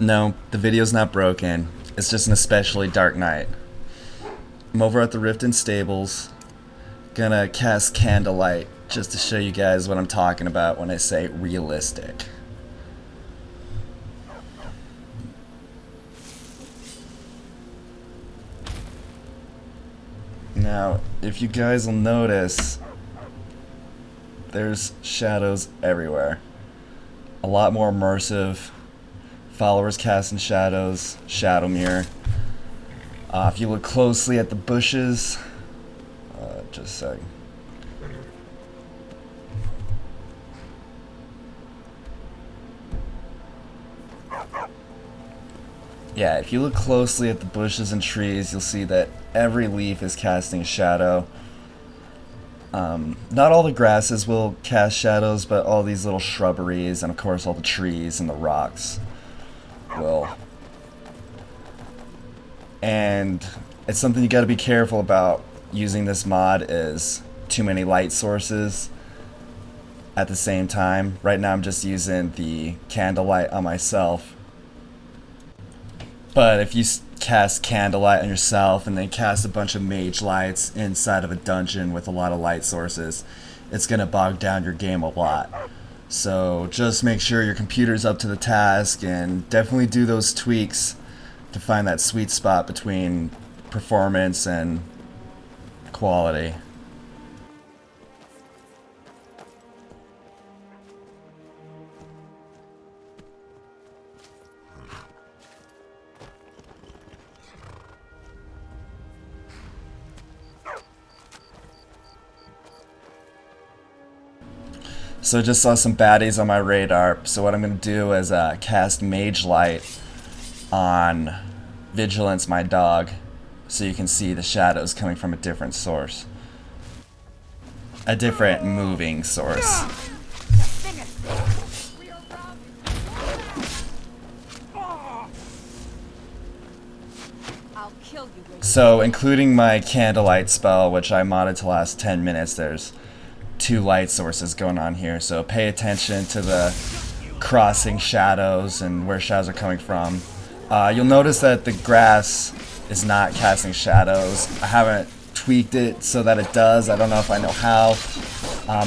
No, the video's not broken. It's just an especially dark night. I'm over at the Riften Stables, gonna cast Candlelight just to show you guys what I'm talking about when I say realistic. Now, if you guys will notice, there's shadows everywhere. A lot more immersive. Followers casting shadows, shadow mirror. If you look closely at the bushes, just a sec. Yeah, if you look closely at the bushes and trees, you'll see that every leaf is casting a shadow. Not all the grasses will cast shadows, but all these little shrubberies and of course all the trees and the rocks will. And it's something you gotta be careful about using this mod is too many light sources at the same time. Right now I'm just using the Candlelight on myself. But if you cast Candlelight on yourself and then cast a bunch of mage lights inside of a dungeon with a lot of light sources, it's going to bog down your game a lot. So just make sure your computer's up to the task and definitely do those tweaks to find that sweet spot between performance and quality. So just saw some baddies on my radar. So what I'm going to do is cast Mage Light on Vigilance, my dog, so you can see the shadows coming from a different source. A different moving source. So including my Candlelight spell, which I modded to last 10 minutes, there's 2 light sources going on here, so pay attention to the crossing shadows and where shadows are coming from. You'll notice that the grass is not casting shadows. I haven't tweaked it so that it does. I don't know if I know how,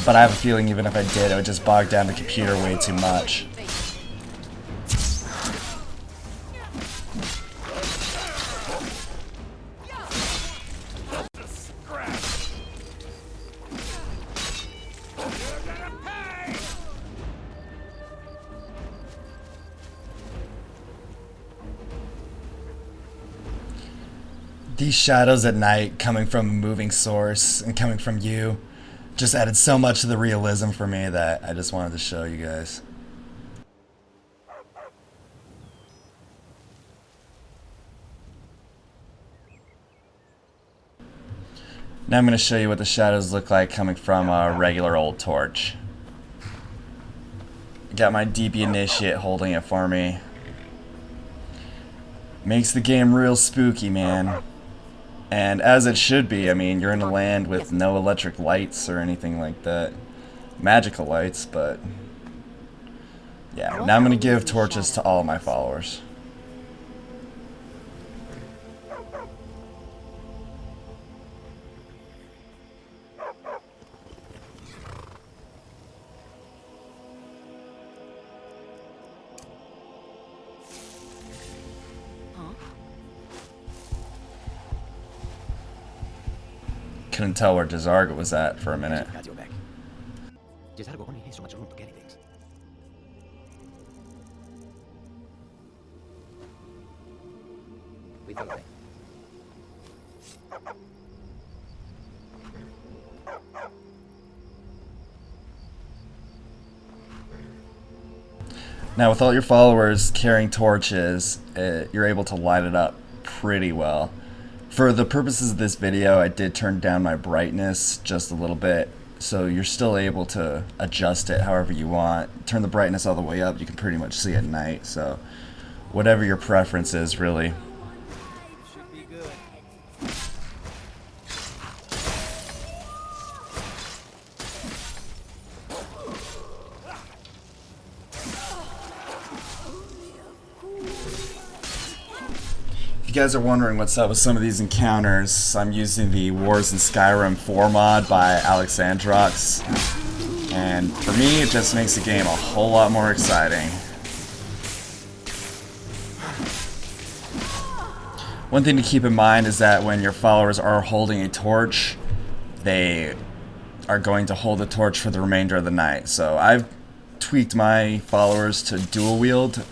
but I have a feeling even if I did, it would just bog down the computer way too much. These shadows at night coming from a moving source and coming from you just added so much to the realism for me that I just wanted to show you guys. Now I'm going to show you what the shadows look like coming from a regular old torch. Got my DB Initiate holding it for me. Makes the game real spooky, man. And as it should be. I mean, you're in a land with no electric lights or anything like that. Magical lights, but yeah. Now I'm going to give torches to all of my followers. Couldn't tell where Jazarga was at for a minute. Now with all your followers carrying torches, you're able to light it up pretty well. For the purposes of this video, I did turn down my brightness just a little bit, so you're still able to adjust it however you want. Turn the brightness all the way up, you can pretty much see at night, so whatever your preference is, really. If you guys are wondering what's up with some of these encounters, I'm using the Wars in Skyrim 4 mod by Alexandrox, and for me it just makes the game a whole lot more exciting. One thing to keep in mind is that when your followers are holding a torch, they are going to hold the torch for the remainder of the night. So I've tweaked my followers to dual wield,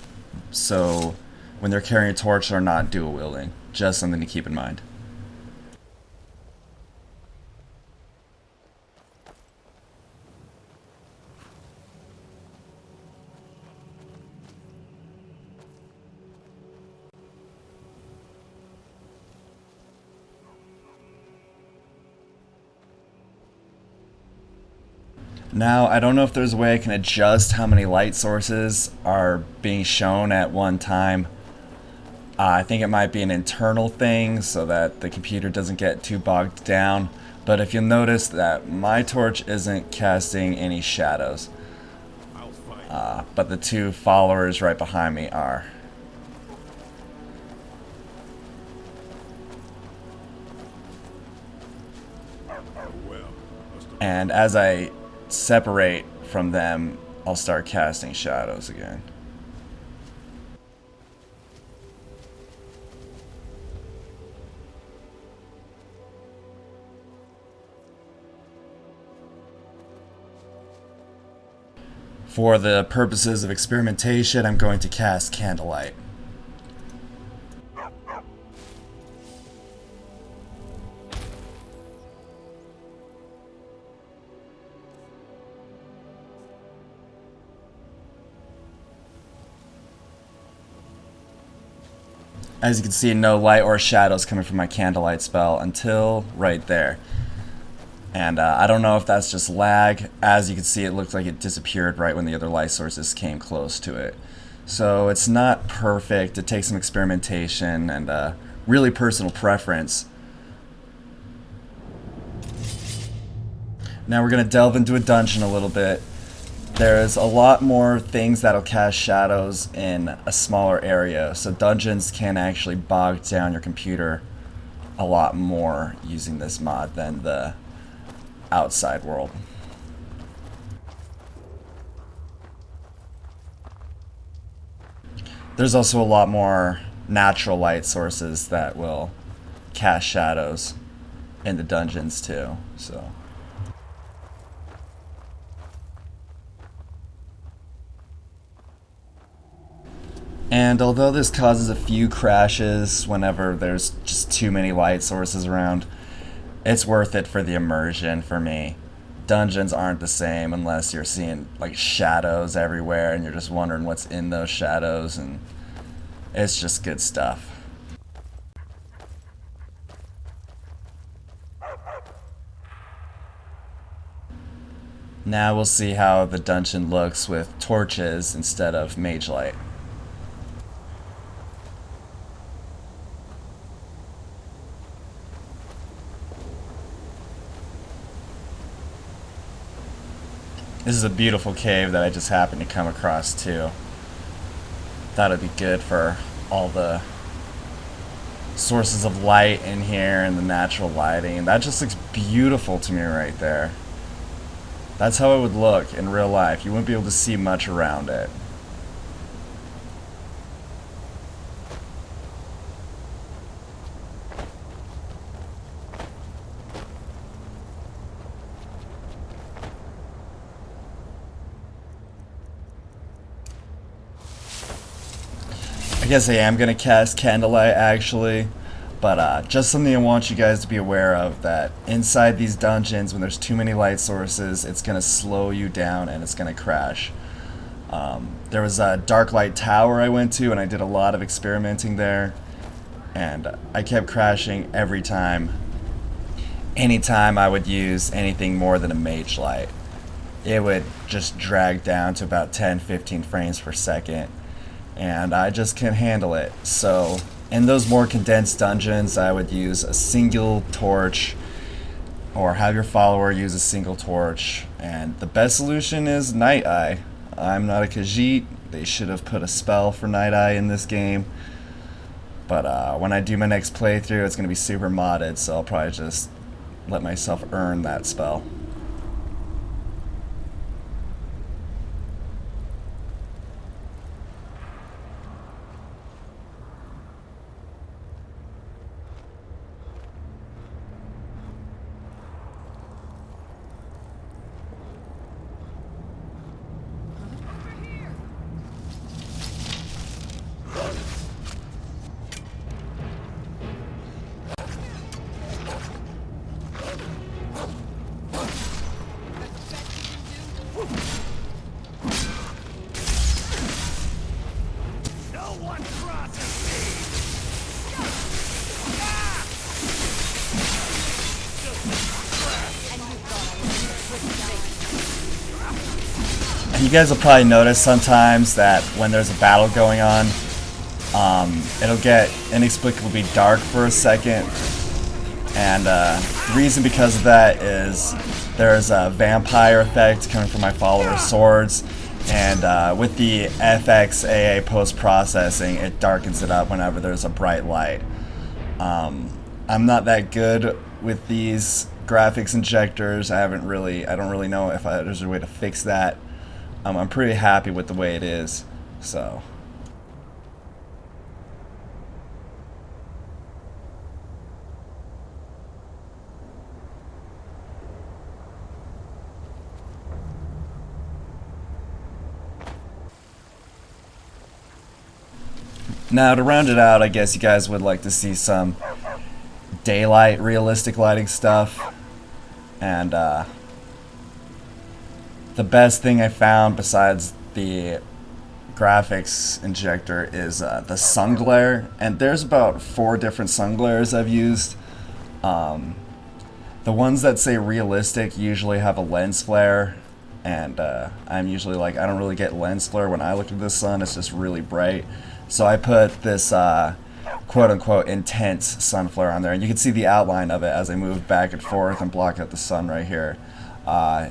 so when they're carrying a torch they're not dual wielding. Just something to keep in mind. Now, I don't know if there's a way I can adjust how many light sources are being shown at one time. I think it might be an internal thing so that the computer doesn't get too bogged down. But if you'll notice that my torch isn't casting any shadows. But the two followers right behind me are. And as I separate from them, I'll start casting shadows again. For the purposes of experimentation, I'm going to cast Candlelight. As you can see, no light or shadows coming from my Candlelight spell until right there. And I don't know if that's just lag. As you can see, it looked like it disappeared right when the other light sources came close to it. So it's not perfect. It takes some experimentation and really personal preference. Now we're going to delve into a dungeon a little bit. There's a lot more things that'll cast shadows in a smaller area, so dungeons can actually bog down your computer a lot more using this mod than the outside world. There's also a lot more natural light sources that will cast shadows in the dungeons too, so. And although this causes a few crashes whenever there's just too many light sources around, it's worth it for the immersion for me. Dungeons aren't the same unless you're seeing like shadows everywhere and you're just wondering what's in those shadows, and it's just good stuff. Now we'll see how the dungeon looks with torches instead of mage light. This is a beautiful cave that I just happened to come across too. Thought it'd be good for all the sources of light in here and the natural lighting. That just looks beautiful to me right there. That's how it would look in real life. You wouldn't be able to see much around it. I guess I am going to cast Candlelight actually, but just something I want you guys to be aware of, that inside these dungeons when there's too many light sources, it's going to slow you down and it's going to crash. There was a dark light tower I went to and I did a lot of experimenting there, and I kept crashing every time. Anytime I would use anything more than a mage light, it would just drag down to about 10-15 frames per second. And I just can't handle it. So in those more condensed dungeons, I would use a single torch or have your follower use a single torch. And the best solution is Night Eye. I'm not a Khajiit. They should have put a spell for Night Eye in this game. But when I do my next playthrough, it's going to be super modded, so I'll probably just let myself earn that spell. You guys will probably notice sometimes that when there's a battle going on, it'll get inexplicably dark for a second. And the reason because of that is there's a vampire effect coming from my follower's swords. And with the FXAA post-processing, it darkens it up whenever there's a bright light. I'm not that good with these graphics injectors. I don't really know if there's a way to fix that. I'm pretty happy with the way it is, so. Now to round it out, I guess you guys would like to see some daylight, realistic lighting stuff, and the best thing I found besides the graphics injector is the Sunglare, and there's about 4 different Sunglares I've used. The ones that say realistic usually have a lens flare, and I'm usually like, I don't really get lens flare when I look at the sun, it's just really bright. So I put this quote-unquote intense sun flare on there, and you can see the outline of it as I move back and forth and block out the sun right here.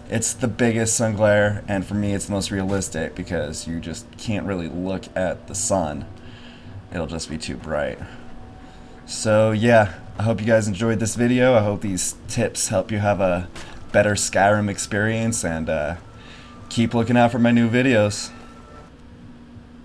It's the biggest sun glare, and for me it's the most realistic because you just can't really look at the sun. It'll just be too bright. So yeah, I hope you guys enjoyed this video. I hope these tips help you have a better Skyrim experience, and keep looking out for my new videos.